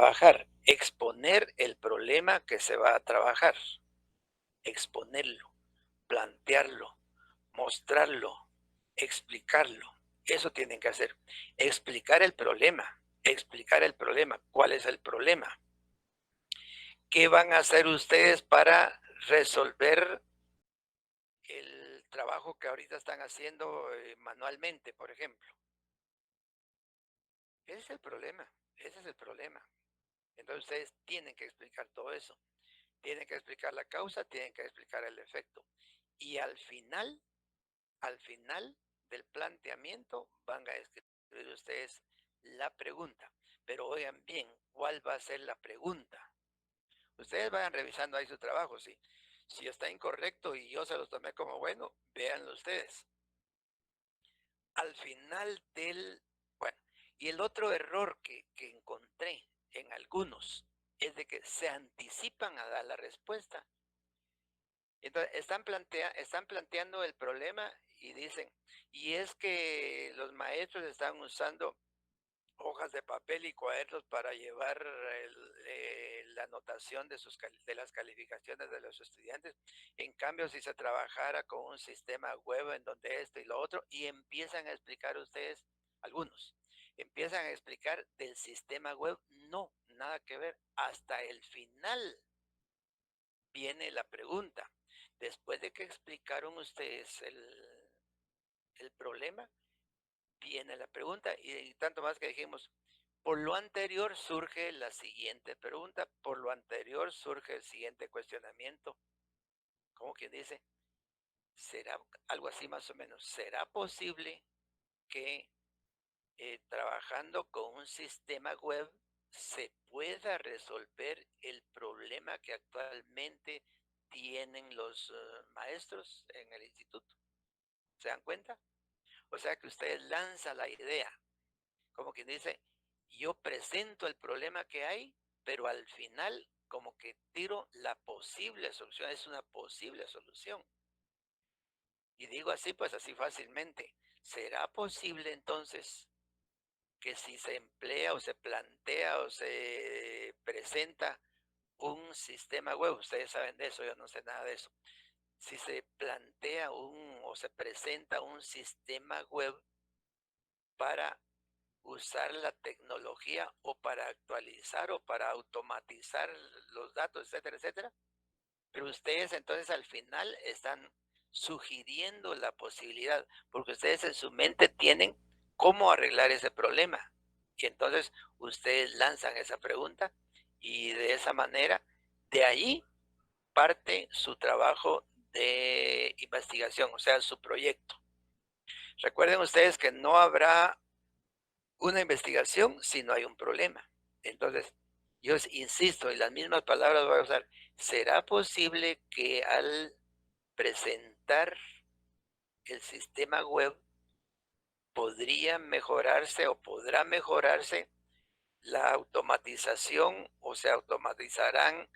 trabajar, exponer el problema que se va a trabajar, exponerlo, plantearlo, mostrarlo, explicarlo. Eso tienen que hacer. Explicar el problema, explicar el problema. ¿Cuál es el problema? ¿Qué van a hacer ustedes para resolver el trabajo que ahorita están haciendo manualmente, por ejemplo? Ese es el problema, ese es el problema. Entonces ustedes tienen que explicar todo eso. Tienen que explicar la causa, tienen que explicar el efecto. Y al final del planteamiento van a escribir ustedes la pregunta. Pero oigan bien, ¿cuál va a ser la pregunta? Ustedes vayan revisando ahí su trabajo, ¿sí? Si está incorrecto y yo se los tomé como bueno, véanlo ustedes. Al final bueno, y el otro error que encontré en algunos es de que se anticipan a dar la respuesta. Entonces, están planteando el problema y dicen, y es que los maestros están usando hojas de papel y cuadernos para llevar la anotación de las calificaciones de los estudiantes. En cambio, si se trabajara con un sistema web en donde esto y lo otro, y empiezan a explicar ustedes, algunos, empiezan a explicar del sistema web, no, nada que ver. Hasta el final viene la pregunta. Después de que explicaron ustedes el problema, viene la pregunta y tanto más que dijimos, por lo anterior surge la siguiente pregunta, por lo anterior surge el siguiente cuestionamiento. Como quien dice, será algo así más o menos, ¿será posible que trabajando con un sistema web se pueda resolver el problema que actualmente tienen los maestros en el instituto? ¿Se dan cuenta? O sea que usted lanza la idea, como quien dice, yo presento el problema que hay, pero al final como que tiro la posible solución, es una posible solución. Y digo así, pues así fácilmente, ¿será posible entonces que si se emplea o se plantea o se presenta un sistema web, ustedes saben de eso, yo no sé nada de eso, si se plantea o se presenta un sistema web para usar la tecnología o para actualizar o para automatizar los datos, etcétera, etcétera. Pero ustedes entonces al final están sugiriendo la posibilidad, porque ustedes en su mente tienen cómo arreglar ese problema. Y entonces ustedes lanzan esa pregunta y de esa manera, de ahí parte su trabajo de investigación, o sea, su proyecto. Recuerden ustedes que no habrá una investigación si no hay un problema. Entonces, yo insisto, y las mismas palabras voy a usar, ¿será posible que al presentar el sistema web podría mejorarse o podrá mejorarse la automatización o se automatizarán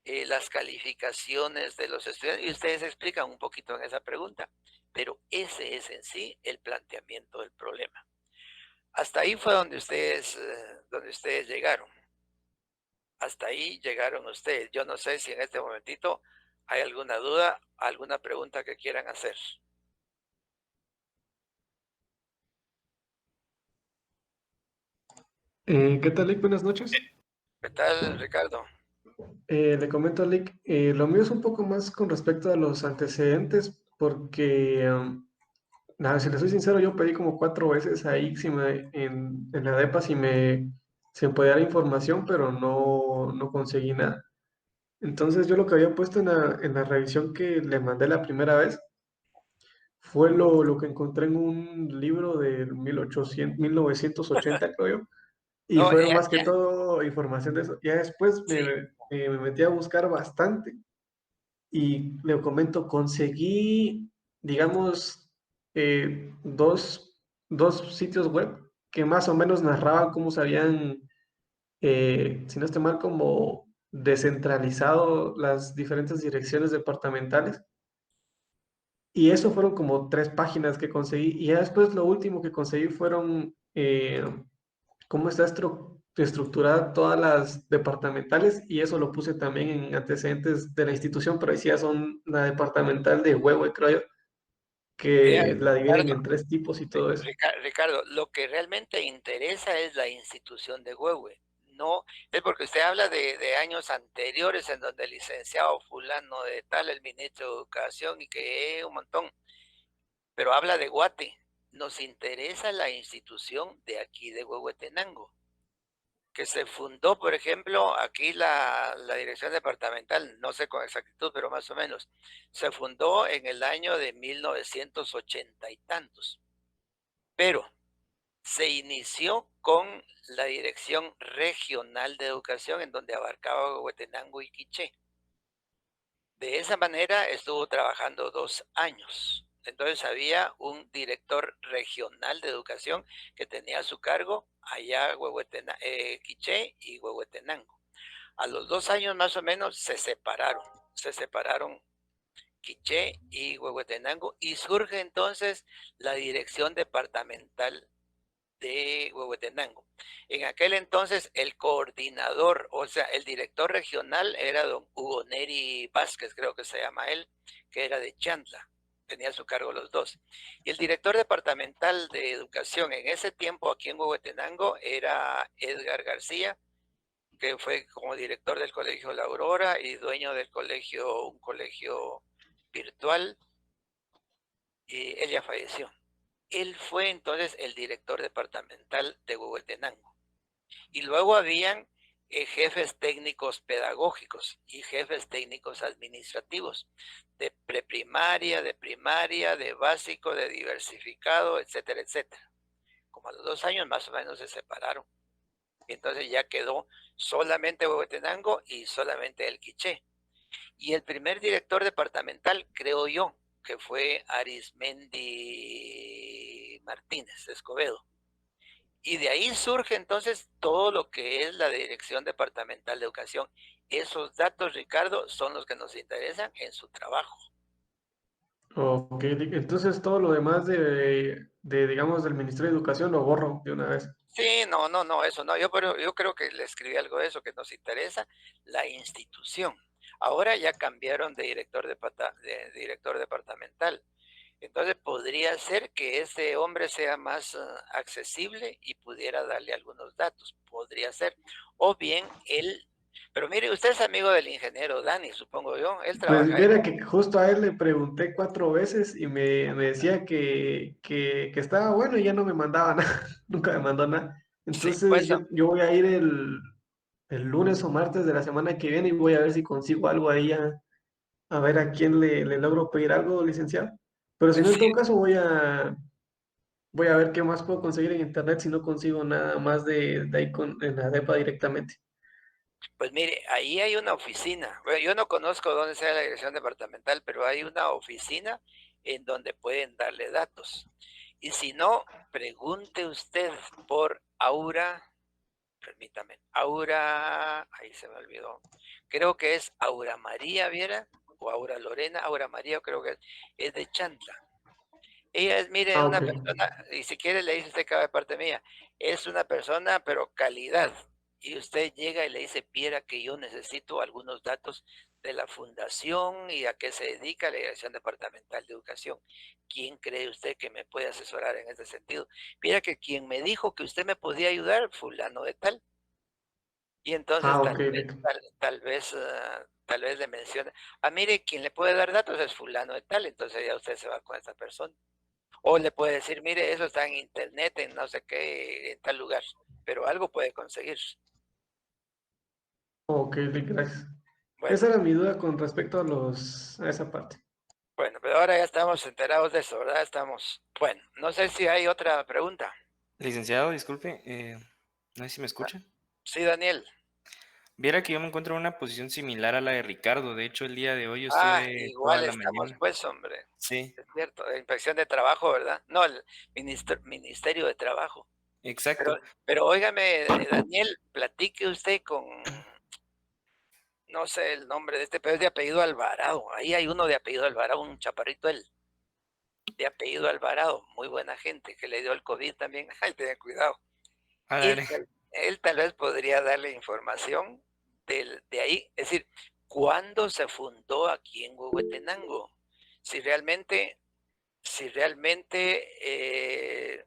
las calificaciones de los estudiantes? Y ustedes explican un poquito en esa pregunta, pero ese es en sí el planteamiento del problema. Hasta ahí fue donde ustedes llegaron. Hasta ahí llegaron ustedes. Yo no sé si en este momentito hay alguna duda, alguna pregunta que quieran hacer. ¿Qué tal, Lick? Buenas noches. ¿Qué tal, Ricardo? Le comento a Lick, lo mío es un poco más con respecto a los antecedentes, porque, nada, si le soy sincero, yo pedí como 4 veces ahí en la DEPA si me podía dar información, pero no conseguí nada. Entonces yo lo que había puesto en la revisión que le mandé la primera vez fue lo que encontré en un libro del 1980, creo yo. Y No, fueron más que todo información de eso. Ya después sí, me metí a buscar bastante y le comento, conseguí, digamos, dos sitios web que más o menos narraban cómo se habían, si no estoy mal, como descentralizado las diferentes direcciones departamentales. Y eso fueron como 3 páginas que conseguí. Y ya después lo último que conseguí fueron cómo está estructurar todas las departamentales y eso lo puse también en antecedentes de la institución, pero ahí sí ya son la departamental de Huehue, creo yo, Vea, que la dividen Ricardo, en tres tipos y todo eso. Ricardo, lo que realmente interesa es la institución de Huehue. No, es porque usted habla de años anteriores en donde el licenciado fulano de tal, el ministro de Educación y que un montón, pero habla de Guate. Nos interesa la institución de aquí de Huehuetenango, que se fundó, por ejemplo, aquí la dirección departamental, no sé con exactitud, pero más o menos, se fundó en el año de 1980 y tantos, pero se inició con la Dirección Regional de Educación, en donde abarcaba Huehuetenango y Quiché. De esa manera estuvo trabajando 2 años. Entonces había un director regional de educación que tenía a su cargo allá Quiché y Huehuetenango. A los 2 años más o menos se separaron Quiché y Huehuetenango y surge entonces la dirección departamental de Huehuetenango. En aquel entonces el coordinador, o sea, el director regional era don Hugo Neri Vázquez, creo que se llama él, que era de Chantla, tenía a su cargo los dos. Y el director departamental de educación en ese tiempo aquí en Huehuetenango era Edgar García, que fue como director del Colegio La Aurora y dueño del colegio, un colegio virtual, y él ya falleció. Él fue entonces el director departamental de Huehuetenango. Y luego habían jefes técnicos pedagógicos y jefes técnicos administrativos de preprimaria, de primaria, de básico, de diversificado, etcétera, etcétera. Como a los 2 años más o menos se separaron. Y entonces ya quedó solamente Huehuetenango y solamente el Quiché. Y el primer director departamental, creo yo, que fue Arismendi Martínez Escobedo. Y de ahí surge entonces todo lo que es la Dirección Departamental de Educación. Esos datos, Ricardo, son los que nos interesan en su trabajo. Ok, entonces todo lo demás digamos, del Ministerio de Educación lo borro de una vez. Sí, no, no, no, eso no. Yo creo que le escribí algo de eso que nos interesa, la institución. Ahora ya cambiaron de director departamental. Entonces podría ser que ese hombre sea más accesible y pudiera darle algunos datos. Podría ser. O bien él, pero mire, usted es amigo del ingeniero Dani, supongo yo. Él Pues trabaja ahí. mira que justo a él le pregunté 4 veces y me decía que estaba bueno y ya no me mandaba nada, nunca me mandó nada. Sí, Entonces pues yo voy a ir el lunes o martes de la semana que viene y voy a ver si consigo algo ahí, a ver a quién le logro pedir algo, licenciado. Pero si no, en sí, todo caso voy a ver qué más puedo conseguir en internet si no consigo nada más de ahí en la DEPA directamente. pues mire, ahí hay una oficina. Bueno, yo no conozco dónde sea la dirección departamental, pero hay una oficina en donde pueden darle datos. Y si no, pregunte usted por Aura. Permítame. Aura, ahí se me olvidó. Creo que es Aura María, ¿viera? O Aura Lorena, Aura María, creo que es de Chantla. Ella es, mire, Ah, una ok. persona, y si quiere le dice usted cada de parte mía, es una persona, pero calidad. Y usted llega y le dice, Piera, que yo necesito algunos datos de la fundación y a qué se dedica la Dirección Departamental de Educación. ¿Quién cree usted que me puede asesorar en ese sentido? Piera que quien me dijo que usted me podía ayudar, fulano de tal. Y entonces Ah, ok. tal vez le menciona, mire, quien le puede dar datos es fulano de tal, entonces ya usted se va con esa persona. O le puede decir, mire, eso está en internet, en no sé qué, en tal lugar, pero algo puede conseguir. Ok, gracias. Bueno, Esa era mi duda con respecto a esa parte. bueno, pero ahora ya estamos enterados de eso, ¿verdad? Estamos, bueno, no sé si hay otra pregunta. Licenciado, disculpe, no sé si me Ah, escucha. sí, Daniel. Viera que yo me encuentro en una posición similar a la de Ricardo. De hecho, el día de hoy yo estuve toda Igual la estamos, mañana. pues, hombre. Sí, Es cierto, la inspección de trabajo, ¿verdad? No, el Ministerio de Trabajo. Pero, exacto. pero óigame, Daniel, platique usted con, no sé el nombre de este, pero es de apellido Alvarado. Ahí hay uno de apellido Alvarado, un chaparrito él, de apellido Alvarado, muy buena gente, que le dio el COVID también. Ay, tengan cuidado. A Él, ver, él tal vez podría darle información de ahí, es decir, cuándo se fundó aquí en Huehuetenango. Si realmente, si realmente,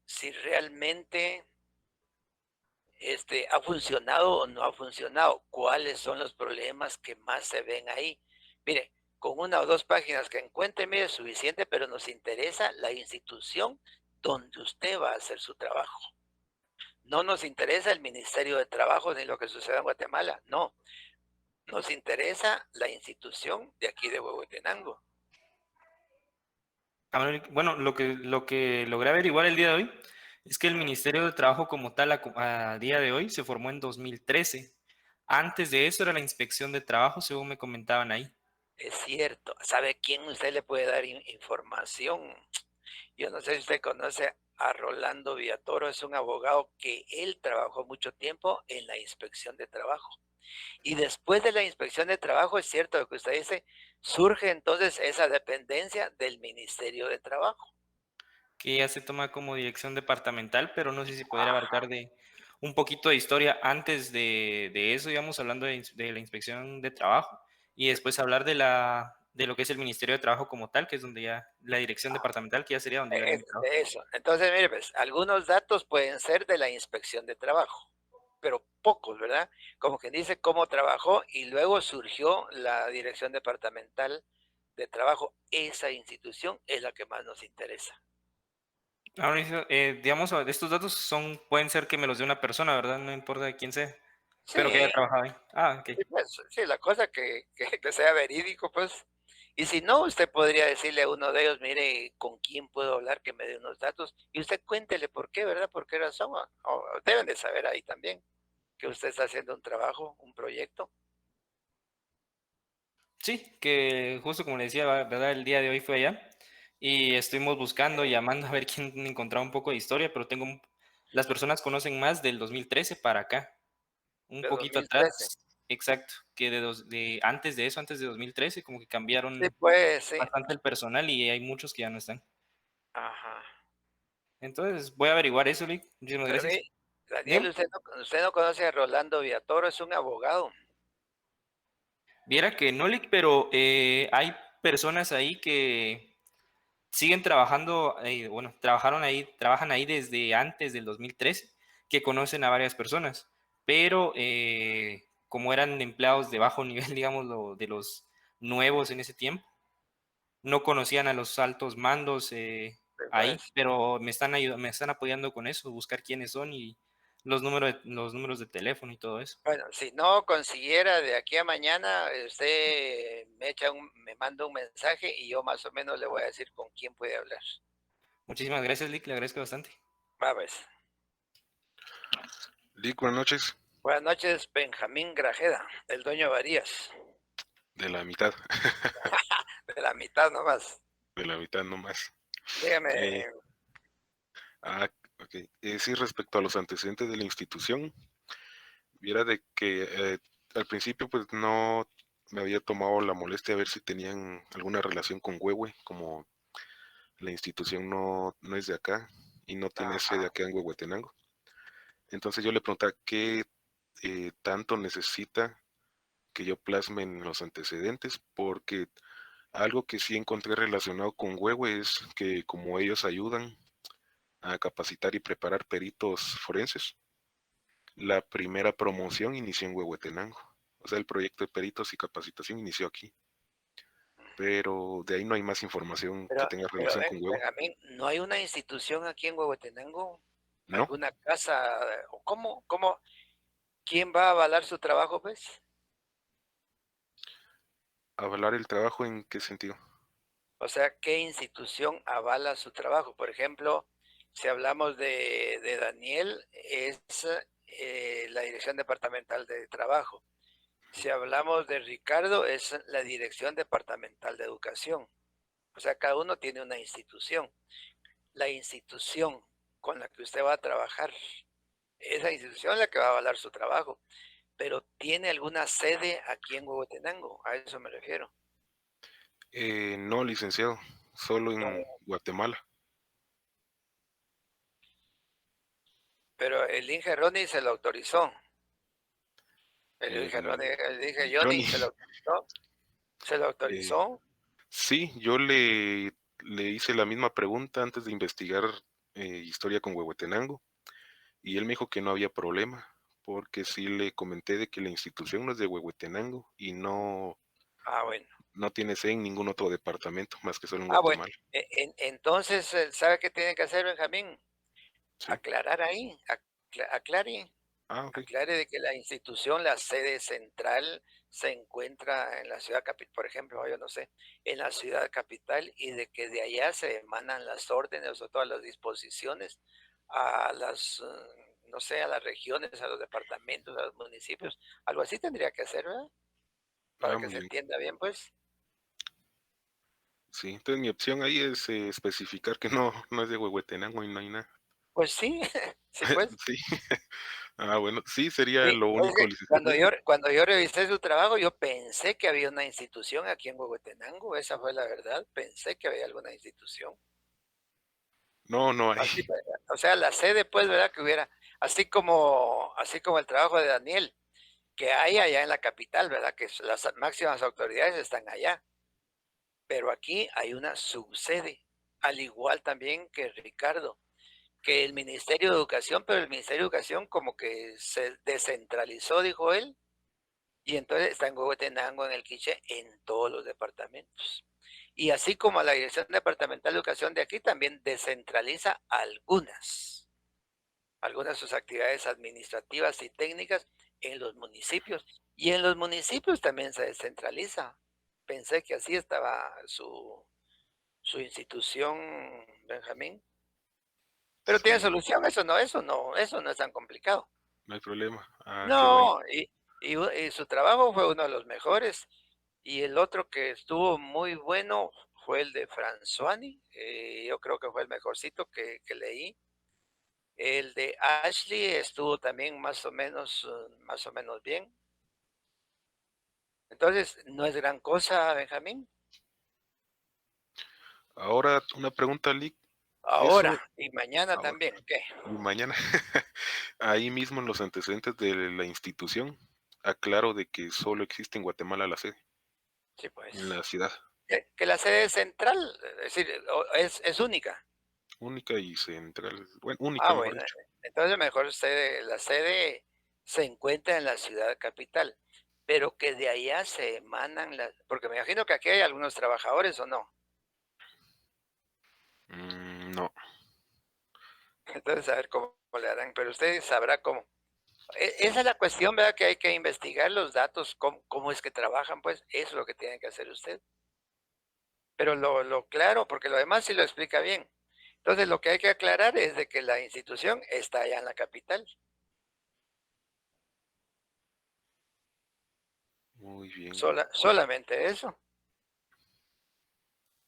si realmente ha funcionado o no ha funcionado, cuáles son los problemas que más se ven ahí. Mire, con una o dos páginas que encuentre, mire, es suficiente, pero nos interesa la institución donde usted va a hacer su trabajo. No nos interesa el Ministerio de Trabajo ni lo que suceda en Guatemala, no. Nos interesa la institución de aquí de Huehuetenango. Bueno, lo que logré averiguar el día de hoy es que el Ministerio de Trabajo como tal a día de hoy se formó en 2013. Antes de eso era la Inspección de Trabajo, según me comentaban ahí. Es cierto. ¿Sabe quién usted le puede dar información? Yo no sé si usted conoce a Rolando Villatoro, es un abogado que él trabajó mucho tiempo en la inspección de trabajo. Y después de la inspección de trabajo, es cierto lo que usted dice, surge entonces esa dependencia del Ministerio de Trabajo. Que ya se toma como dirección departamental, pero no sé si poder Ajá, abarcar de un poquito de historia antes de eso, digamos, hablando de la inspección de trabajo, y después hablar de lo que es el Ministerio de Trabajo como tal, que es donde ya la dirección departamental, que ya sería donde yo haría mi trabajo. eso. Entonces, mire, pues, algunos datos pueden ser de la inspección de trabajo, pero pocos, ¿verdad? Como quien dice cómo trabajó y luego surgió la dirección departamental de trabajo. Esa institución es la que más nos interesa. Ahora, digamos, estos datos pueden ser que me los dé una persona, ¿verdad? No importa quién sea, pero que haya Sí, trabajado ahí. Ah, ok. sí, pues, sí, la cosa que sea verídico, pues. Y si no, usted podría decirle a uno de ellos, mire, ¿con quién puedo hablar que me dé unos datos? Y usted cuéntele por qué, ¿verdad? ¿Por qué razón? O deben de saber ahí también que usted está haciendo un trabajo, un proyecto. Sí, que justo como le decía, ¿verdad? El día de hoy fue allá y estuvimos buscando, llamando a ver quién encontraba un poco de historia, pero las personas conocen más del 2013 para acá, un De poquito 2013. atrás, exacto, que antes de eso, antes de 2013, como que Sí, cambiaron pues, sí. bastante el personal y hay muchos que ya no están. Ajá. Entonces, voy a averiguar eso, Lick. Muchísimas Pero gracias. Daniel, Dígame. usted no conoce a Rolando Villatoro, es un abogado. Viera que no, Lick, pero hay personas ahí que siguen trabajando, bueno, trabajan ahí desde antes del 2013, que conocen a varias personas, pero como eran empleados de bajo nivel, digamos, de los nuevos en ese tiempo, no conocían a los altos mandos ahí, Pues, pero me están apoyando con eso, buscar quiénes son y los números de teléfono y todo eso. bueno, si no consiguiera de aquí a mañana, usted me manda un mensaje y yo más o menos le voy a decir con quién puede hablar. Muchísimas gracias, Lick, le agradezco bastante. Va, pues. Lick, buenas noches. Buenas noches, Benjamín Grajeda, el dueño de Varías, De la mitad, de la mitad nomás. de la mitad nomás. Dígame, Eh, ok. Sí, respecto a los antecedentes de la institución, viera de que al principio pues no me había tomado la molestia de ver si tenían alguna relación con Huehue, como la institución no es de acá y no tiene sede ajá, acá en Huehuetenango. Entonces yo le preguntaba qué tanto necesita que yo plasme en los antecedentes, porque algo que sí encontré relacionado con Huehue es que como ellos ayudan a capacitar y preparar peritos forenses, la primera promoción inició en Huehuetenango. O sea, el proyecto de peritos y capacitación inició aquí. Pero de ahí no hay más información que tenga relación con Huehue. Benjamín, ¿no hay una institución aquí en Huehuetenango? No, ¿Alguna casa? ¿O cómo, quién va a avalar su trabajo, pues? avalar el trabajo en qué sentido. O sea, ¿qué institución avala su trabajo? Por ejemplo, si hablamos de Daniel, es la Dirección Departamental de Trabajo. Si hablamos de Ricardo, es la Dirección Departamental de Educación. O sea, cada uno tiene una institución. La institución con la que usted va a trabajar, esa institución es la que va a avalar su trabajo, pero ¿tiene alguna sede aquí en Huehuetenango? A eso me refiero. No, licenciado, solo No. en Guatemala. Pero el Inge Ronnie se lo autorizó. El Inge El Johnny Johnny, se lo autorizó. Se lo eh, autorizó. sí, yo le hice la misma pregunta antes de investigar historia con Huehuetenango y él me dijo que no había problema, porque sí le comenté de que la institución no es de Huehuetenango y Ah, bueno. no tiene sede en ningún otro departamento más que solo en Ah, bueno. Guatemala. Entonces, ¿sabe qué tiene que hacer, Benjamín? Sí. Aclarar ahí, aclare, Ah, ok. aclare de que la institución, la sede central, se encuentra en la ciudad capital, por ejemplo, yo no sé, en la ciudad capital, y de que de allá se emanan las órdenes o todas las disposiciones a no sé, a las regiones, a los departamentos, a los municipios. Algo así tendría que hacer, ¿verdad? Para Ah, que muy se bien. entienda bien, pues. Sí, entonces mi opción ahí es especificar que no es de Huehuetenango y no hay nada. Pues sí, sí, pues. Sí. Ah, bueno, sí, sería Sí, lo es único, que licenciado. cuando yo revisé su trabajo, yo pensé que había una institución aquí en Huehuetenango, esa fue la verdad, pensé que había alguna institución. No hay. Así, o sea, la sede, pues, ¿verdad? Que hubiera, así como el trabajo de Daniel, que hay allá en la capital, ¿verdad? Que las máximas autoridades están allá, pero aquí hay una subsede, al igual también que Ricardo, que el Ministerio de Educación, pero el Ministerio de Educación como que se descentralizó, dijo él. Y entonces está en Huehuetenango, en el Quiché, en todos los departamentos. Y así como la Dirección Departamental de Educación de aquí también descentraliza algunas de sus actividades administrativas y técnicas en los municipios. Y en los municipios también se descentraliza. Pensé que así estaba su institución, Benjamín. Pero tiene Sí, solución, eso no es tan complicado. no hay problema. Ah, qué bueno. No, y su trabajo fue uno de los mejores. Y el otro que estuvo muy bueno fue el de Franzuani. Yo creo que fue el mejorcito que leí. El de Ashley estuvo también más o menos bien. Entonces, no es gran cosa, Benjamín. Ahora una pregunta, Lick. Ahora Eso, y mañana ahora también, ¿qué? y mañana, ahí mismo en los antecedentes de la institución, aclaro de que solo existe en Guatemala la sede, Sí, en pues. la ciudad Que la sede central, es decir, es única. única y central, bueno, única Ah, mejor bueno. dicho. Entonces, la sede se encuentra en la ciudad capital, pero que de allá se emanan porque me imagino que aquí hay algunos trabajadores o no. No, Entonces, a ver cómo le harán, pero usted sabrá cómo. Esa es la cuestión, ¿verdad? Que hay que investigar los datos, cómo es que trabajan, pues eso es lo que tiene que hacer usted. Pero lo claro, porque lo demás sí lo explica bien. Entonces, lo que hay que aclarar es de que la institución está allá en la capital. muy bien. Solamente eso.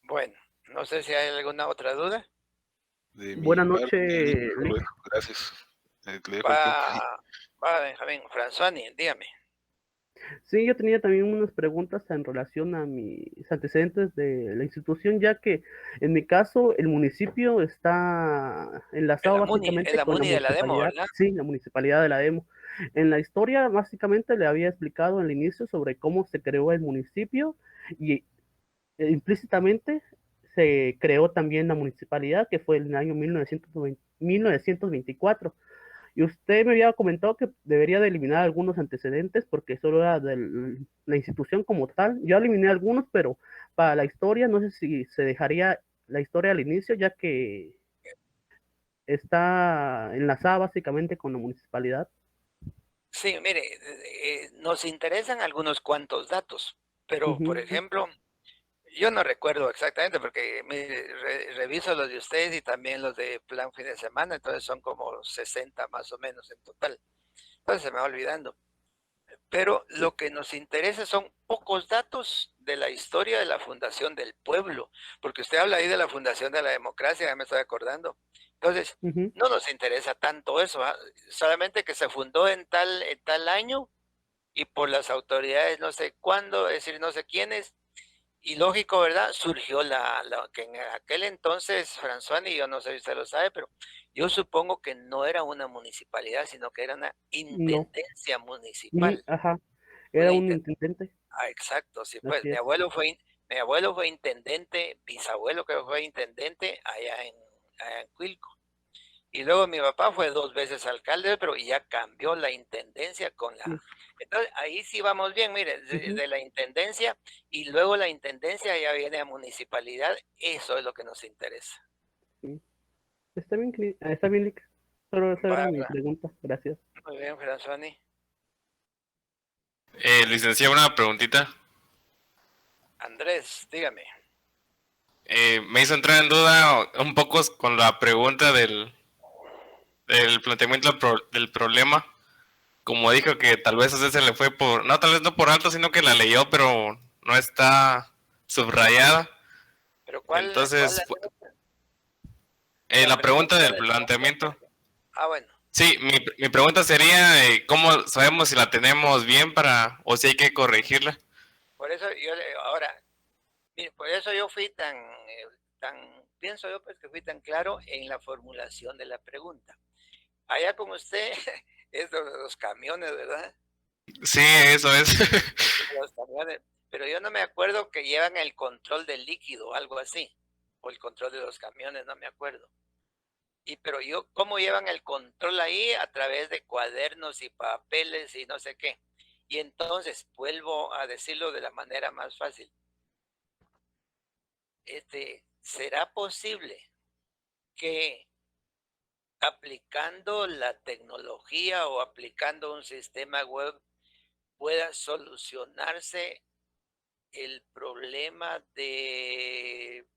Bueno, no sé si hay alguna otra duda. De mi Buenas parte, Lick, noches, solo Lick. eso, gracias. Le dejo Va, el tiempo ahí. va Benjamín, Franzuani, dígame. Sí, yo tenía también unas preguntas en relación a mis antecedentes de la institución, ya que en mi caso el municipio está enlazado El básicamente con la Amuni de la demo, municipalidad, ¿verdad? sí, la municipalidad de la Demo. En la historia básicamente le había explicado al inicio sobre cómo se creó el municipio y implícitamente se creó también la municipalidad, que fue en el año 1924. Y usted me había comentado que debería de eliminar algunos antecedentes porque solo era de la institución como tal. Yo eliminé algunos, pero para la historia no sé si se dejaría la historia al inicio, ya que está enlazada básicamente con la municipalidad. Sí, mire, nos interesan algunos cuantos datos, pero por Ujú, ejemplo, yo no recuerdo exactamente porque mire, reviso los de ustedes y también los de Plan Fin de Semana, entonces son como 60 más o menos en total. Entonces se me va olvidando. Pero lo que nos interesa son pocos datos de la historia de la fundación del pueblo, porque usted habla ahí de la fundación de la democracia, ya me estoy acordando. Entonces, ujú. no nos interesa tanto eso, ¿ah? Solamente que se fundó en tal año y por las autoridades no sé cuándo, es decir, no sé quiénes, Y lógico, ¿verdad? Surgió que en aquel entonces, François, yo no sé si usted lo sabe, pero yo supongo que no era una municipalidad, sino que era una No, intendencia municipal. ajá, Una era un inten- intendente, exacto, sí, pues así es. mi abuelo fue intendente, bisabuelo creo que fue intendente allá en Cuilco. Y luego mi papá fue 2 veces alcalde, pero ya cambió la intendencia con la... Sí, Entonces, ahí sí vamos bien, mire, ujú, de la intendencia y luego la intendencia ya viene a municipalidad, eso es lo que nos interesa. sí. Está bien, Lick. Solo esa era Va, mi pregunta. Gracias. muy bien, François. Licenciado, una preguntita. Andrés, dígame. Me hizo entrar en duda un poco con la pregunta del planteamiento del problema. Como dijo que tal vez a usted se le fue por, no, tal vez no por alto, sino que la leyó, pero no está subrayada. Pero Entonces, la la pregunta pregunta del de... planteamiento. Bueno, Sí, mi pregunta sería, ¿cómo sabemos si la tenemos bien para, o si hay que corregirla? por eso ahora, mire, por eso yo fui pienso yo pues que fui tan claro en la formulación de la pregunta. Allá con usted, es de los camiones, ¿verdad? Sí, eso es. Los camiones, pero yo no me acuerdo que llevan el control del líquido, algo así, o el control de los camiones, no me acuerdo. Pero ¿cómo llevan el control ahí? A través de cuadernos y papeles y no sé qué. Y entonces, vuelvo a decirlo de la manera más fácil. ¿Será posible que aplicando la tecnología o aplicando un sistema web pueda solucionarse el problema de...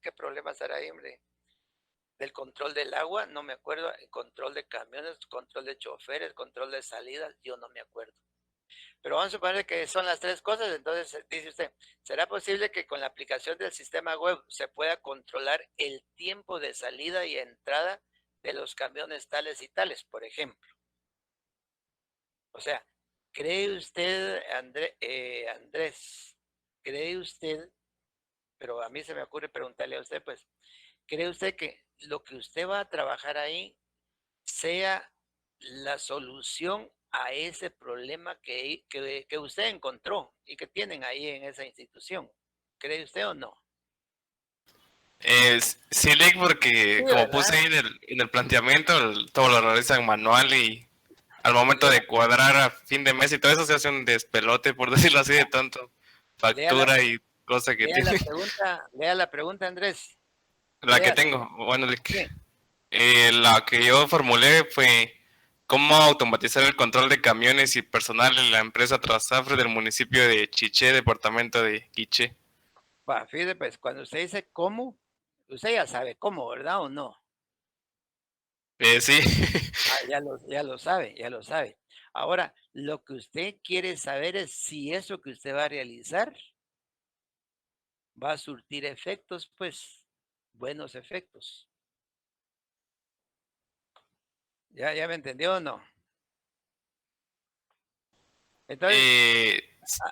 ¿Qué problema estará ahí, hombre? Del control del agua, no me acuerdo, el control de camiones, control de choferes, control de salidas, yo no me acuerdo. Pero vamos a suponer que son las tres cosas, entonces dice usted, ¿será posible que con la aplicación del sistema web se pueda controlar el tiempo de salida y entrada de los camiones tales y tales, por ejemplo? O sea, ¿cree usted, Andrés, cree usted, pero a mí se me ocurre preguntarle a usted, pues, ¿cree usted que lo que usted va a trabajar ahí sea la solución a ese problema que usted encontró y que tienen ahí en esa institución? ¿Cree usted o no? Sí, Lick, Sí, porque como ¿verdad? puse ahí en el planteamiento, todo lo realizan manual y al momento Lea, de cuadrar a fin de mes y todo eso se hace un despelote, por decirlo así, de tanto lea la, factura y cosa que tiene. lea la pregunta, Andrés. La que Lea. tengo, bueno, Sí. la que yo formulé fue cómo automatizar el control de camiones y personal en la empresa Trasafre del municipio de Chiché, departamento de Quiché. Va, fíjate, pues, cuando usted dice cómo, usted ya sabe cómo, ¿verdad o no? Sí. Ya lo sabe, ya lo sabe. Ahora, lo que usted quiere saber es si eso que usted va a realizar va a surtir efectos, pues, buenos efectos. ¿Ya me entendió o no? Entonces,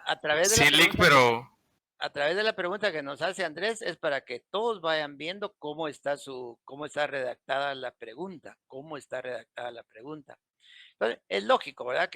a través de la Sí, Lick, pregunta pero a través de la pregunta que nos hace Andrés es para que todos vayan viendo cómo está redactada la pregunta, cómo está redactada la pregunta. Entonces, es lógico, ¿verdad?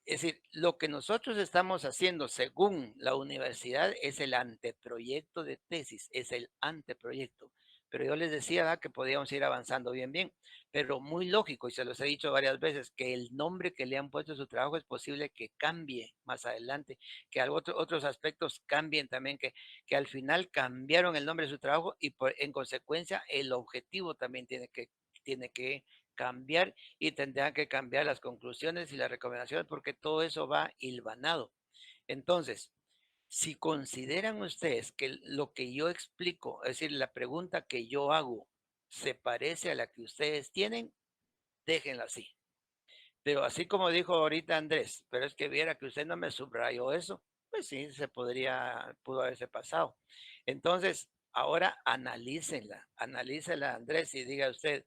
Es decir, lo que nosotros estamos haciendo según la universidad es el anteproyecto de tesis, es el anteproyecto. Pero yo les decía, ¿verdad?, que podíamos ir avanzando bien, pero muy lógico, y se los he dicho varias veces, que el nombre que le han puesto a su trabajo es posible que cambie más adelante, que otros aspectos cambien también, que al final cambiaron el nombre de su trabajo y en consecuencia el objetivo también tiene que cambiar y tendrán que cambiar las conclusiones y las recomendaciones porque todo eso va hilvanado. Entonces, si consideran ustedes que lo que yo explico, es decir, la pregunta que yo hago, se parece a la que ustedes tienen, déjenla así. Pero así como dijo ahorita Andrés, pero es que viera que usted no me subrayó eso, pues sí, pudo haberse pasado. Entonces, ahora analícenla Andrés y diga usted,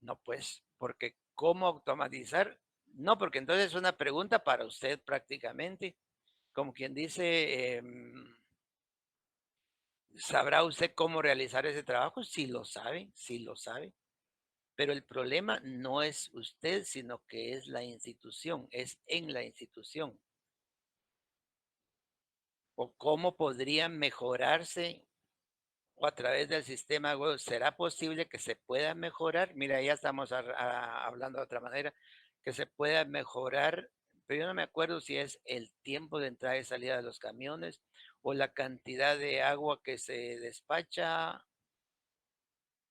no, pues, porque ¿cómo automatizar? No, porque entonces es una pregunta para usted prácticamente, como quien dice, ¿Sabrá usted cómo realizar ese trabajo? Sí lo sabe, sí lo sabe. Pero el problema no es usted, sino que es la institución, es en la institución. O cómo podría mejorarse o a través del sistema web. ¿Será posible que se pueda mejorar? Mira, ya estamos hablando de otra manera, que se pueda mejorar, pero yo no me acuerdo si es el tiempo de entrada y salida de los camiones o la cantidad de agua que se despacha.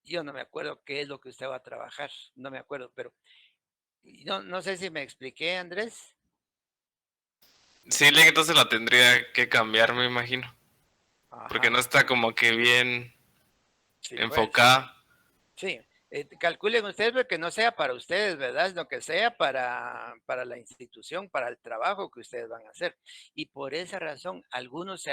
Yo no me acuerdo qué es lo que usted va a trabajar, no me acuerdo, pero no sé si me expliqué, Andrés. Sí, Link, entonces la tendría que cambiar, me imagino. Porque no Ajá, está como que bien sí, pues. enfocada. Sí, calculen ustedes pues, que no sea para ustedes, ¿verdad? Sino que sea para la institución, para el trabajo que ustedes van a hacer. Y por esa razón, algunos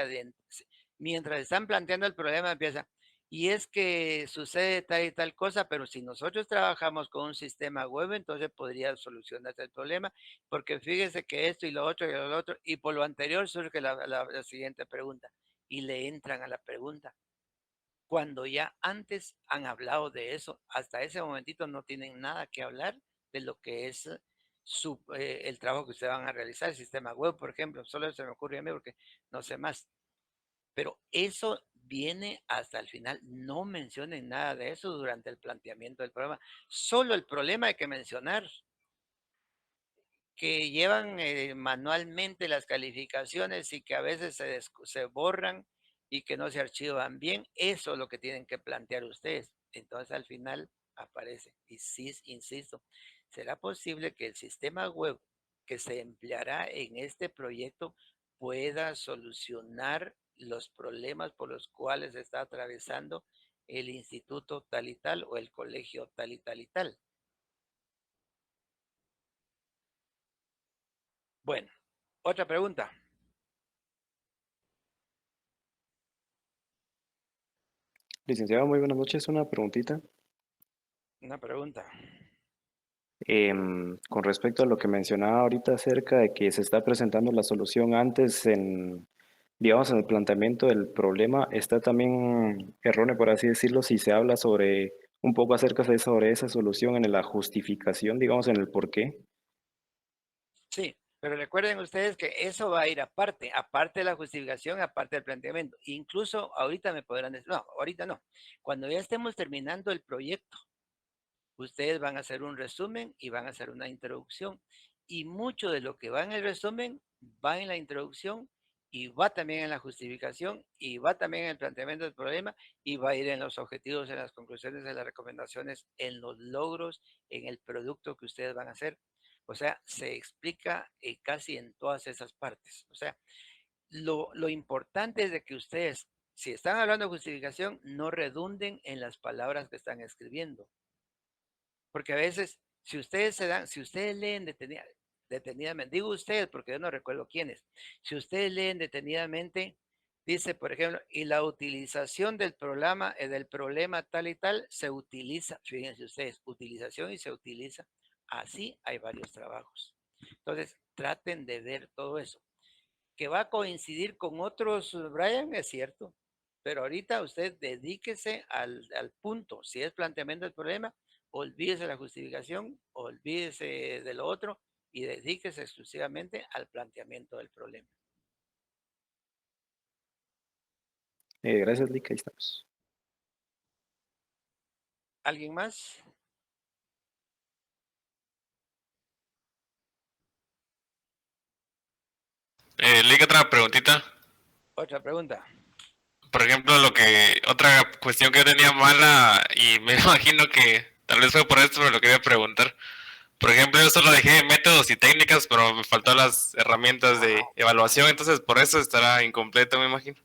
mientras están planteando el problema, empiezan, y es que sucede tal y tal cosa, pero si nosotros trabajamos con un sistema web, entonces podría solucionarse el problema, porque fíjese que esto y lo otro, y por lo anterior surge la siguiente pregunta, y le entran a la pregunta cuando ya antes han hablado de eso, hasta ese momentito no tienen nada que hablar de lo que es el trabajo que ustedes van a realizar, el sistema web, por ejemplo, solo se me ocurre a mí porque no sé más, pero eso viene hasta el final, no mencionen nada de eso durante el planteamiento del programa, solo el problema hay que mencionar, que llevan manualmente las calificaciones y que a veces se borran y que no se archivan bien, eso es lo que tienen que plantear ustedes. Entonces al final aparece, y sí, insisto, ¿será posible que el sistema web que se empleará en este proyecto pueda solucionar los problemas por los cuales está atravesando el instituto tal y tal o el colegio tal y tal y tal? Bueno, otra pregunta. Licenciado, muy buenas noches. Una preguntita. Una pregunta. Con respecto a lo que mencionaba ahorita acerca de que se está presentando la solución antes digamos, en el planteamiento del problema, está también erróneo, por así decirlo, si se habla sobre un poco acerca sobre esa solución en la justificación, digamos, en el por qué. Sí, pero recuerden ustedes que eso va a ir aparte de la justificación, aparte del planteamiento. Incluso ahorita me podrán decir, no, ahorita no. Cuando ya estemos terminando el proyecto, ustedes van a hacer un resumen y van a hacer una introducción. Y mucho de lo que va en el resumen va en la introducción y va también en la justificación y va también en el planteamiento del problema y va a ir en los objetivos, en las conclusiones, en las recomendaciones, en los logros, en el producto que ustedes van a hacer. O sea, se explica casi en todas esas partes. O sea, lo importante es de que ustedes, si están hablando de justificación, no redunden en las palabras que están escribiendo. Porque a veces, si ustedes leen detenidamente, digo ustedes porque yo no recuerdo quiénes, si ustedes leen detenidamente, dice, por ejemplo, y la utilización del problema tal y tal se utiliza, fíjense ustedes, utilización y se utiliza. Así hay varios trabajos. Entonces, traten de ver todo eso. Que va a coincidir con otros, Brian, es cierto, pero ahorita usted dedíquese al punto. Si es planteamiento del problema, olvídese la justificación, olvídese de lo otro y dedíquese exclusivamente al planteamiento del problema. Gracias, Lick, ahí estamos. ¿Alguien más? Link, otra preguntita. Otra pregunta. Por ejemplo, otra cuestión que yo tenía mala, y me imagino que tal vez fue por esto, pero lo quería preguntar. Por ejemplo, yo solo dejé métodos y técnicas, pero me faltó las herramientas de evaluación, entonces por eso estará incompleto, me imagino.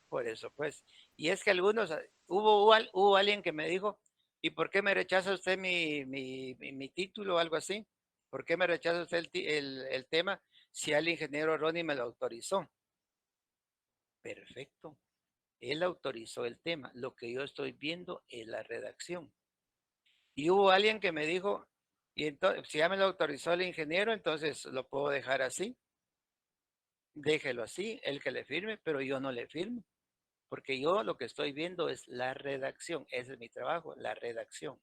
Por eso, pues. Y es que algunos, hubo alguien que me dijo, ¿y por qué me rechaza usted mi título o algo así? ¿Por qué me rechaza usted el tema si el ingeniero Ronnie me lo autorizó? Perfecto. Él autorizó el tema. Lo que yo estoy viendo es la redacción. Y hubo alguien que me dijo, y entonces, si ya me lo autorizó el ingeniero, entonces lo puedo dejar así. Déjelo así, el que le firme, pero yo no le firmo. porque yo lo que estoy viendo es la redacción, ese es mi trabajo, la redacción.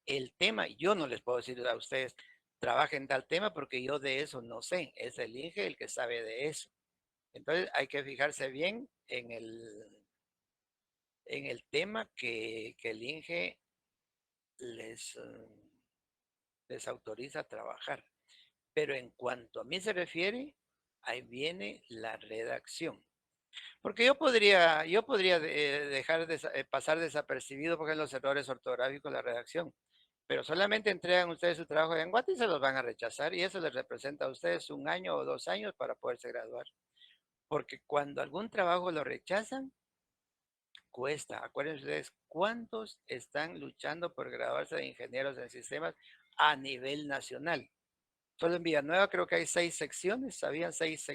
El tema, yo no les puedo decir a ustedes, trabajen tal tema porque yo de eso no sé, es el INGE el que sabe de eso. Entonces hay que fijarse bien en el tema que el INGE les, les autoriza a trabajar. Pero en cuanto a mí se refiere, ahí viene la redacción. Porque yo podría dejar pasar desapercibido porque los errores ortográficos de la redacción, pero solamente entregan ustedes su trabajo en Guate y se los van a rechazar y eso les representa a ustedes 1 año o 2 años para poderse graduar. Porque cuando algún trabajo lo rechazan, cuesta. Acuérdense ustedes cuántos están luchando por graduarse de ingenieros en sistemas a nivel nacional. Solo en Villanueva creo que hay 6 secciones, habían 6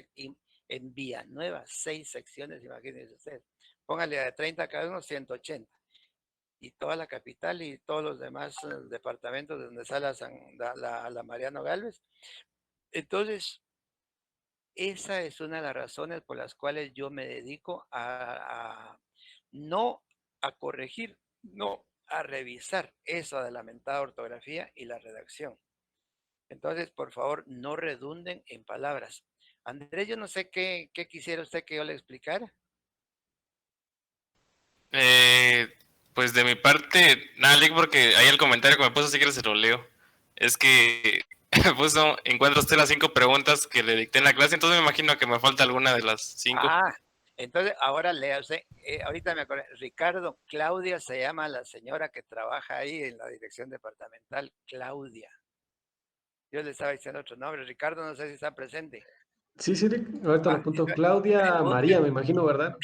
en Villanueva, 6 secciones, imagínense ustedes. Póngale de 30 cada uno, 180. Y toda la capital y todos los demás departamentos de donde sale la Mariano Galvez. Entonces, esa es una de las razones por las cuales yo me dedico no a corregir, no a revisar esa de la lamentada ortografía y la redacción. Entonces, por favor, no redunden en palabras. Andrés, yo no sé qué quisiera usted que yo le explicara. Pues de mi parte, nada, Lick, porque ahí el comentario que me puso, si quieres se lo leo. Es que me puso, encuentra usted las 5 preguntas que le dicté en la clase, entonces me imagino que me falta alguna de las 5. Ah, entonces ahora lea usted. Ahorita me acordé, Ricardo, Claudia se llama la señora que trabaja ahí en la dirección departamental, Claudia. Yo le estaba diciendo otro nombre, Ricardo, no sé si está presente. Sí, sí, ahorita lo apunto. Claudia María, me imagino, ¿verdad?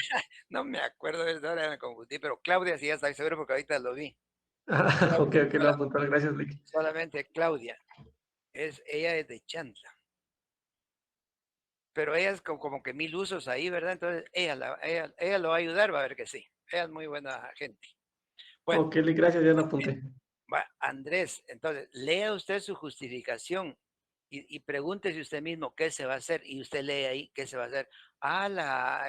No me acuerdo de eso, ahora me confundí, pero Claudia sí ya está seguro porque ahorita lo vi. Ah, ok, lo voy a apuntar. Gracias, Lick. Solamente Claudia. Ella es de Chantla. Pero ella es como que 1000 usos ahí, ¿verdad? Entonces ella lo va a ayudar, va a ver que sí. Ella es muy buena gente. Bueno, Ok, Lick, gracias, ya lo apunté. Andrés, entonces lea usted su justificación y pregúntese usted mismo qué se va a hacer y usted lee ahí qué se va a hacer.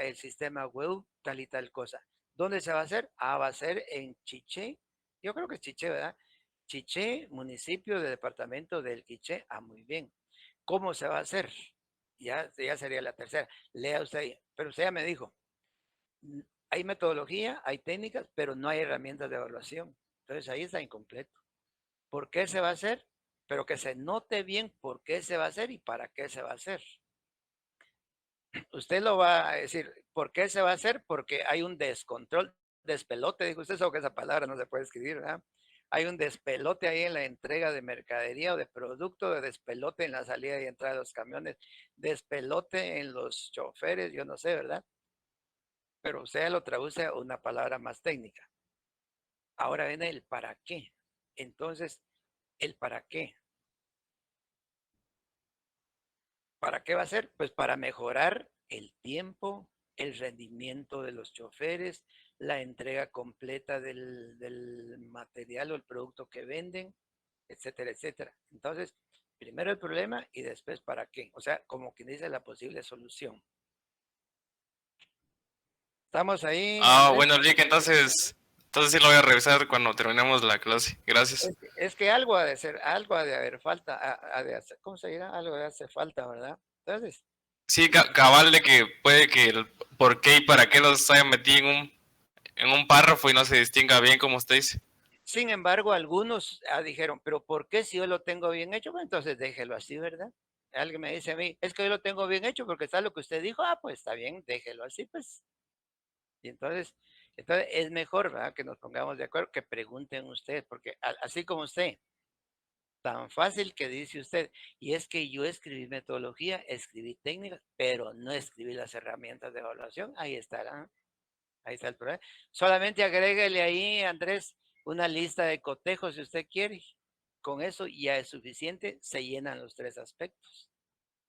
El sistema web, tal y tal cosa. ¿Dónde se va a hacer? Va a ser en Chiché. Yo creo que es Chiché, ¿verdad? Chiché, municipio de departamento del Quiché. Muy bien. ¿Cómo se va a hacer? Ya sería la tercera. Lea usted ahí. Pero usted ya me dijo, hay metodología, hay técnicas, pero no hay herramientas de evaluación. Entonces ahí está incompleto. ¿Por qué se va a hacer? Pero que se note bien por qué se va a hacer y para qué se va a hacer. Usted lo va a decir, ¿por qué se va a hacer? Porque hay un descontrol, despelote, dijo usted, sabe que esa palabra no se puede escribir, ¿verdad? Hay un despelote ahí en la entrega de mercadería o de producto, de despelote en la salida y entrada de los camiones, despelote en los choferes, yo no sé, ¿verdad? Pero usted lo traduce a una palabra más técnica. Ahora viene el para qué. Entonces, el para qué. ¿Para qué va a ser? Pues para mejorar el tiempo, el rendimiento de los choferes, la entrega completa del material o el producto que venden, etcétera, etcétera. Entonces, primero el problema y después para qué. O sea, como quien dice la posible solución. ¿Estamos ahí, Andrés? Bueno, Lick, entonces sí lo voy a revisar cuando terminemos la clase. Gracias. Es que algo ha de ser, algo ha de haber falta, ¿cómo se dirá? Algo de hace falta, ¿verdad? Entonces, Sí, cabal de que puede que el por qué y para qué los haya metido en un párrafo y no se distinga bien como usted dice. sin embargo, algunos dijeron, pero ¿por qué si yo lo tengo bien hecho? Bueno, entonces déjelo así, ¿verdad? Alguien me dice a mí, es que yo lo tengo bien hecho porque está lo que usted dijo, pues está bien, déjelo así, pues. Y entonces es mejor, ¿verdad? Que nos pongamos de acuerdo, que pregunten ustedes, porque así como usted, tan fácil que dice usted, y es que yo escribí metodología, escribí técnicas, pero no escribí las herramientas de evaluación, ahí estará. Ahí está el problema. Solamente agréguele ahí, Andrés, una lista de cotejos si usted quiere. Con eso ya es suficiente, se llenan los 3 aspectos.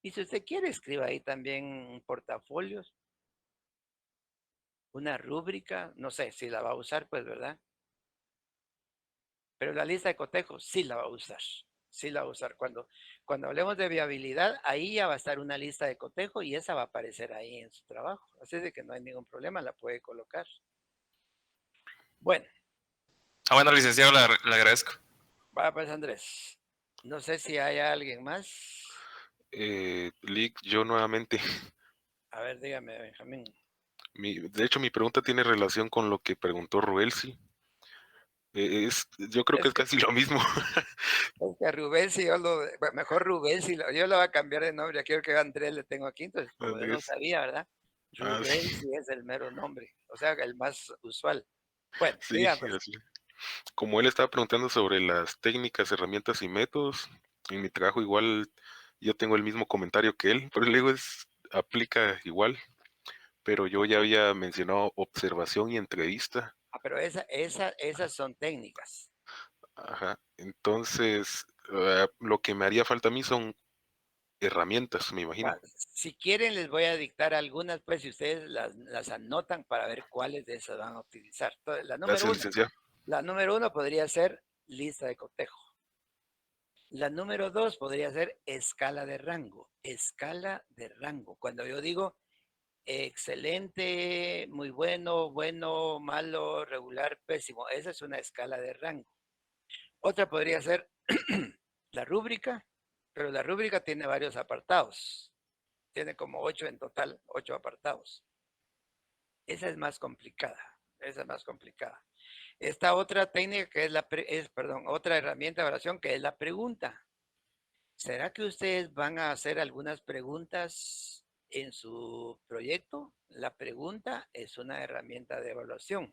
Y si usted quiere, escriba ahí también portafolios, una rúbrica, no sé si la va a usar, pues, ¿verdad? Pero la lista de cotejos sí la va a usar. Sí la va a usar. Cuando hablemos de viabilidad, ahí ya va a estar una lista de cotejo y esa va a aparecer ahí en su trabajo. Así de que no hay ningún problema, la puede colocar. Bueno, Bueno, licenciado, le agradezco. va pues Andrés. No sé si hay alguien más. Lick, yo nuevamente, A ver, dígame, Benjamín. de hecho mi pregunta tiene relación con lo que preguntó Ruelsi. Yo creo que Es es que, casi lo mismo. es que a Rubén, si yo mejor Rubén, si yo le voy a cambiar de nombre, quiero que Andrés le tengo aquí, entonces como yo no Andrés. sabía, ¿verdad? Ah, Rubén sí, sí es el mero nombre, o sea, el más usual. Bueno, sí, diga pues. así. Como él estaba preguntando sobre las técnicas, herramientas y métodos, en mi trabajo igual yo tengo el mismo comentario que él, pero luego aplica igual, pero yo ya había mencionado observación y entrevista. Pero esas son técnicas. Ajá. Entonces, lo que me haría falta a mí son herramientas, me imagino. Si quieren, les voy a dictar algunas, pues, si ustedes las anotan para ver cuáles de esas van a utilizar. Entonces, Gracias, licenciado. la número uno podría ser lista de cotejo. La número dos podría ser escala de rango. Escala de rango. Cuando yo digo excelente, muy bueno, bueno, malo, regular, pésimo, esa es una escala de rango. Otra podría ser la rúbrica, pero la rúbrica tiene varios apartados. Tiene como 8 en total, 8 apartados. Esa es más complicada. Esa es más complicada. Esta otra técnica que es otra herramienta de evaluación que es la pregunta. ¿Será que ustedes van a hacer algunas preguntas en su proyecto? La pregunta es una herramienta de evaluación.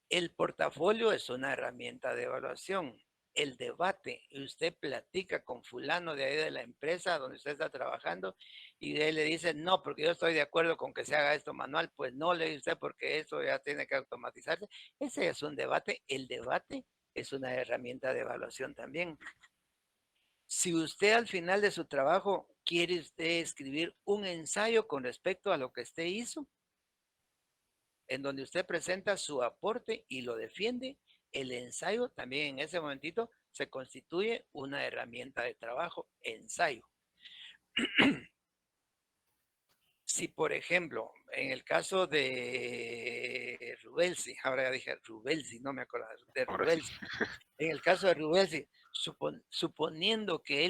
El portafolio es una herramienta de evaluación. El debate, usted platica con fulano de ahí de la empresa donde usted está trabajando y de él le dice, no, porque yo estoy de acuerdo con que se haga esto manual, pues no le dice usted porque eso ya tiene que automatizarse. Ese es un debate. El debate es una herramienta de evaluación también. Si usted al final de su trabajo quiere usted escribir un ensayo con respecto a lo que usted hizo, en donde usted presenta su aporte y lo defiende, el ensayo también en ese momentito se constituye una herramienta de trabajo, ensayo. Si, por ejemplo, en el caso de Rubelsi, ahora ya dije Rubelsi, no me acuerdo de Ahora sí. Rubelsi. En el caso de Rubelsi, suponiendo que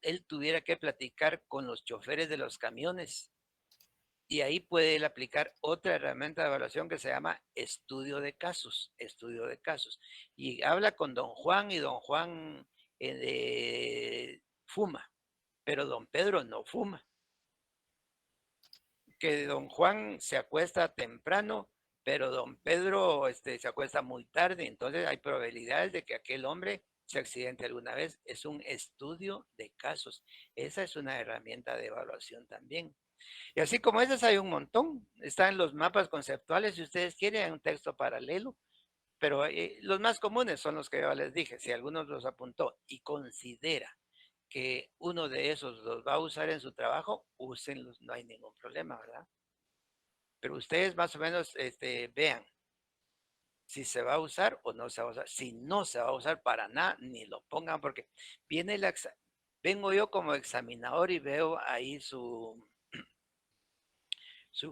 él tuviera que platicar con los choferes de los camiones, y ahí puede él aplicar otra herramienta de evaluación que se llama estudio de casos, estudio de casos. Y habla con don Juan y don Juan fuma, pero don Pedro no fuma. Que don Juan se acuesta temprano, pero don Pedro se acuesta muy tarde, entonces hay probabilidades de que aquel hombre se accidente alguna vez. Es un estudio de casos. Esa es una herramienta de evaluación también. Y así como esas hay un montón. Están los mapas conceptuales, si ustedes quieren, hay un texto paralelo, pero los más comunes son los que yo les dije. Si algunos los apuntó y considera que uno de esos los va a usar en su trabajo, úsenlos, no hay ningún problema, ¿verdad? Pero ustedes más o menos vean si se va a usar o no se va a usar. Si no se va a usar para nada, ni lo pongan, porque vengo yo como examinador y veo ahí su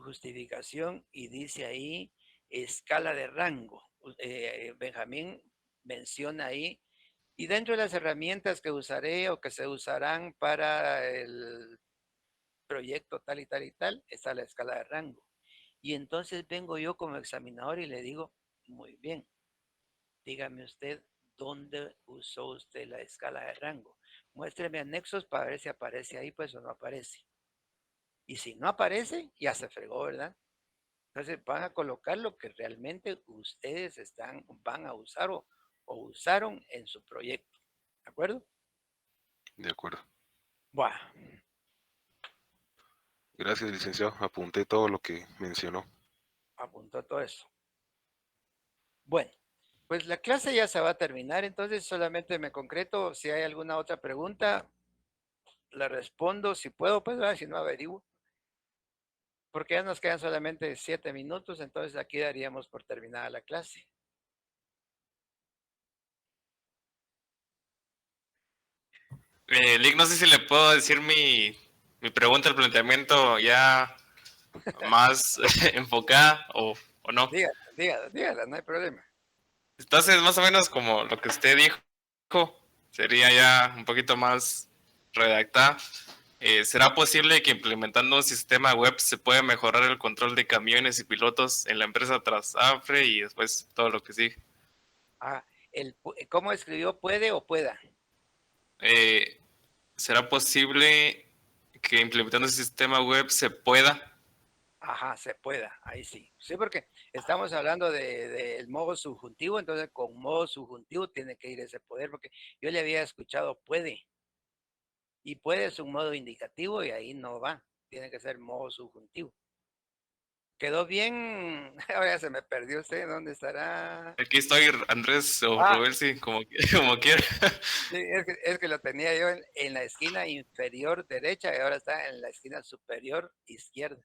justificación y dice ahí escala de rango. Benjamín menciona ahí, y dentro de las herramientas que usaré o que se usarán para el proyecto tal y tal y tal, está la escala de rango. Y entonces vengo yo como examinador y le digo, muy bien, dígame usted dónde usó usted la escala de rango. Muéstreme anexos para ver si aparece ahí, pues o no aparece. Y si no aparece, ya se fregó, ¿verdad? Entonces van a colocar lo que realmente ustedes van a usar o usaron en su proyecto. ¿De acuerdo? De acuerdo. Bueno, Gracias, licenciado. Apunté todo lo que mencionó. apuntó todo eso. Bueno, pues la clase ya se va a terminar, entonces solamente me concreto. Si hay alguna otra pregunta, la respondo. Si puedo, pues, si no averiguo. Porque ya nos quedan solamente 7 minutos, entonces aquí daríamos por terminada la clase. Lick, no sé si le puedo decir mi pregunta, el planteamiento ya más enfocada o no. Dígame, dígala, no hay problema. Entonces, más o menos como lo que usted dijo, sería ya un poquito más redactada. ¿Será posible que implementando un sistema web se pueda mejorar el control de camiones y pilotos en la empresa tras AFRE y después todo lo que sigue? Ah, ¿cómo escribió puede o pueda? Eh, ¿Será posible que implementando ese sistema web se pueda? Ajá, se pueda, ahí sí. Sí, porque estamos hablando del modo subjuntivo, entonces con modo subjuntivo tiene que ir ese poder, porque yo le había escuchado puede, y puede es un modo indicativo y ahí no va, tiene que ser modo subjuntivo. ¿Quedó bien? Ahora ya se me perdió usted, ¿dónde estará? Aquí estoy, Andrés o Ah, Rubén, sí, como, como quiera. sí, es que lo tenía yo en la esquina inferior derecha y ahora está en la esquina superior izquierda.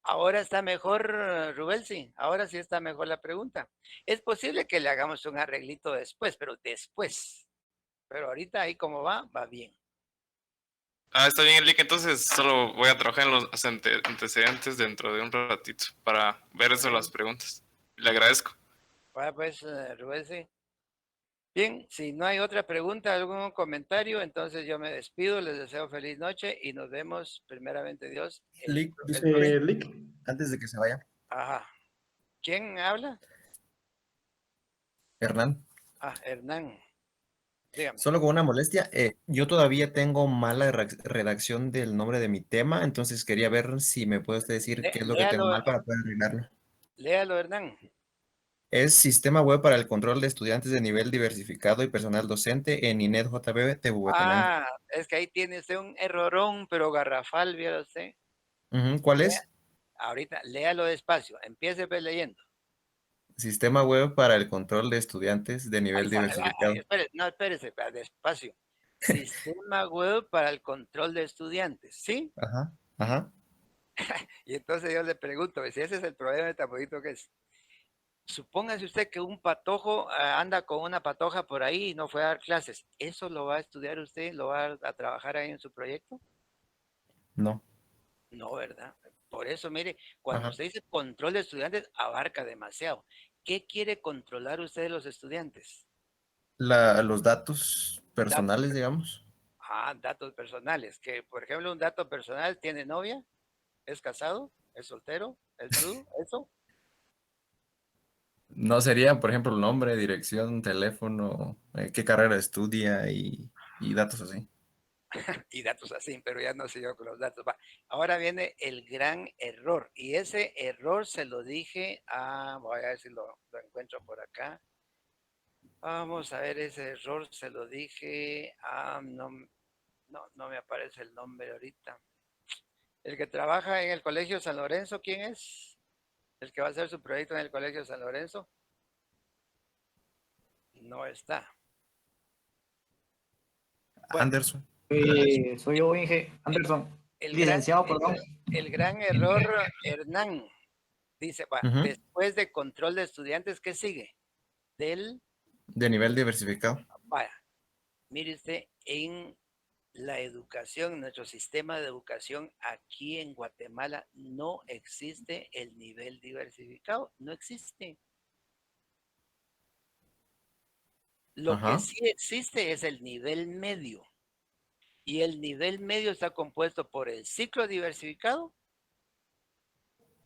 Ahora está mejor, Rubén, sí. Ahora sí está mejor la pregunta. Es posible que le hagamos un arreglito después, pero después. Pero ahorita ahí como va bien. Está bien, Enrique. Entonces solo voy a trabajar en los antecedentes dentro de un ratito para ver eso las Bueno, preguntas. Le agradezco. va pues, Rubén, sí. Bien, si no hay otra pregunta, algún comentario, entonces yo me despido, les deseo feliz noche y nos vemos, primeramente Dios, Lick, el próximo. Lick, antes de que se vaya, Ajá. ¿Quién habla? Hernán, Hernán. Dígame. solo con una molestia, yo todavía tengo mala redacción del nombre de mi tema, entonces quería ver si me puede usted decir qué es lo que tengo Léalo, mal para poder arreglarlo. léalo, Hernán. Es Sistema Web para el Control de Estudiantes de Nivel Diversificado y Personal Docente en INED JB de Huehuetenango. Es que ahí tiene usted un errorón, pero garrafal, ¿vio usted? Ujú, ¿cuál Lea- es? Ahorita, léalo despacio, empiece pues leyendo. Sistema Web para el Control de Estudiantes de Ahí Nivel está, Diversificado. espérese, despacio. Sistema web para el control de estudiantes, ¿sí? Ajá, ajá. Y entonces yo le pregunto, si ese es el problema de tan bonito que es. Supóngase usted que un patojo anda con una patoja por ahí y no fue a dar clases. ¿Eso lo va a estudiar usted? ¿Lo va a trabajar ahí en su proyecto? No, No, ¿verdad? Por eso, mire, cuando ajá. usted dice control de estudiantes, abarca demasiado. ¿Qué quiere controlar usted de los estudiantes? Los datos Datos, personales, digamos. datos personales. Que, por ejemplo, un dato personal tiene novia, es casado, es soltero, es viudo, eso. No sería, por ejemplo, el nombre, dirección, teléfono, qué carrera estudia y datos así. Y datos así, pero ya no sé yo con los datos. Va. Ahora viene el gran error. Y ese error se lo dije voy a ver si lo encuentro por acá. Vamos a ver, ese error se lo dije no me aparece el nombre ahorita. El que trabaja en el Colegio San Lorenzo, ¿quién es? El que va a hacer su proyecto en el Colegio San Lorenzo. No está. Bueno, Anderson. Soy yo, Inge Anderson, el gran, licenciado, perdón. el gran error, Hernán, dice, Ujú, después de control de estudiantes, ¿qué sigue? de nivel diversificado. Vaya, mire usted, en la educación, nuestro sistema de educación aquí en Guatemala no existe el nivel diversificado, no existe. Lo que Ajá. sí existe es el nivel medio. Y el nivel medio está compuesto por el ciclo diversificado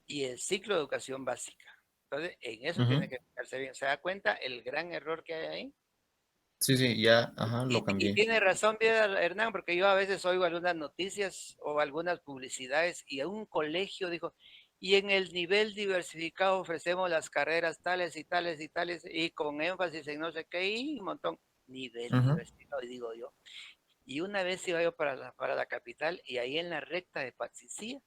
y el ciclo de educación básica. Entonces, en eso tiene Ujú. que fijarse bien. ¿Se da cuenta el gran error que hay ahí? Sí, sí, ya, ajá, lo Y cambié. tiene razón, Hernán, porque yo a veces oigo algunas noticias o algunas publicidades y a un colegio dijo, y en el nivel diversificado ofrecemos las carreras tales y tales y tales, y con énfasis en no sé qué, y un montón, nivel Ujú. diversificado, digo yo. Y una vez iba yo para la capital y ahí en la recta de Patsicía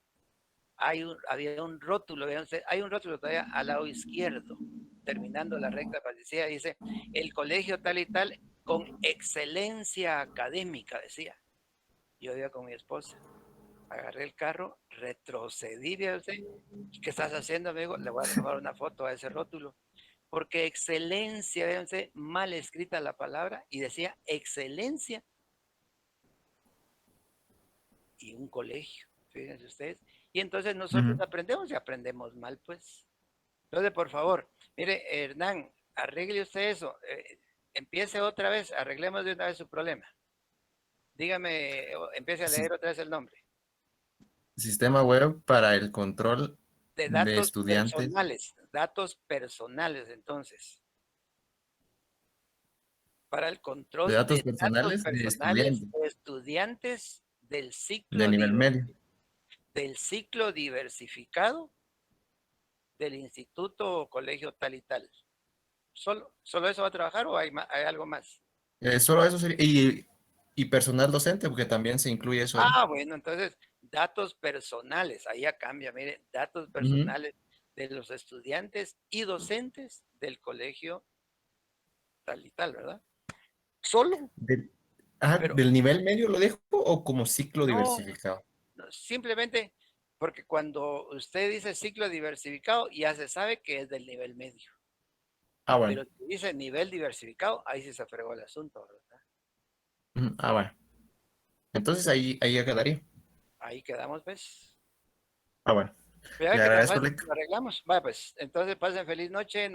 había un rótulo, hay un rótulo todavía al lado izquierdo, terminando la recta de Patsicía, dice, el colegio tal y tal con excelencia académica, decía. Yo iba con mi esposa, agarré el carro, retrocedí, ¿ve usted? ¿Qué estás haciendo, amigo? Le voy a tomar una foto a ese rótulo. Porque excelencia, ¿ve usted? Mal escrita la palabra y decía excelencia y un colegio, fíjense ustedes. Y entonces nosotros Ujú. aprendemos y aprendemos mal, pues. Entonces, por favor, mire, Hernán, arregle usted eso. Empiece otra vez, arreglemos de una vez su problema. Dígame, empiece a leer otra vez el nombre. Sistema web para el control De de datos estudiantes. datos personales, entonces. Para el control De datos de personales de estudiantes de estudiantes del de ciclo, nivel medio. del ciclo diversificado del instituto o colegio tal y tal. ¿Solo eso va a trabajar o hay algo más? Solo eso sería. Y personal docente, porque también se incluye eso ahí. Ah, bueno, entonces, datos personales, ahí ya cambia, mire, datos personales de los estudiantes y docentes del colegio tal y tal, ¿verdad? Solo, pero ¿Del nivel medio lo dejo o como ciclo no, diversificado? no, simplemente porque cuando usted dice ciclo diversificado, ya se sabe que es del nivel medio. Ah, Pero bueno. si dice nivel diversificado, ahí sí se fregó el asunto, ¿verdad? Ah, bueno. Entonces ahí ya quedaría. Ahí quedamos, pues. Ah, bueno. Vea Le que tan agradezco, fácil Lick. lo arreglamos. Vaya, pues, entonces pasen feliz noche.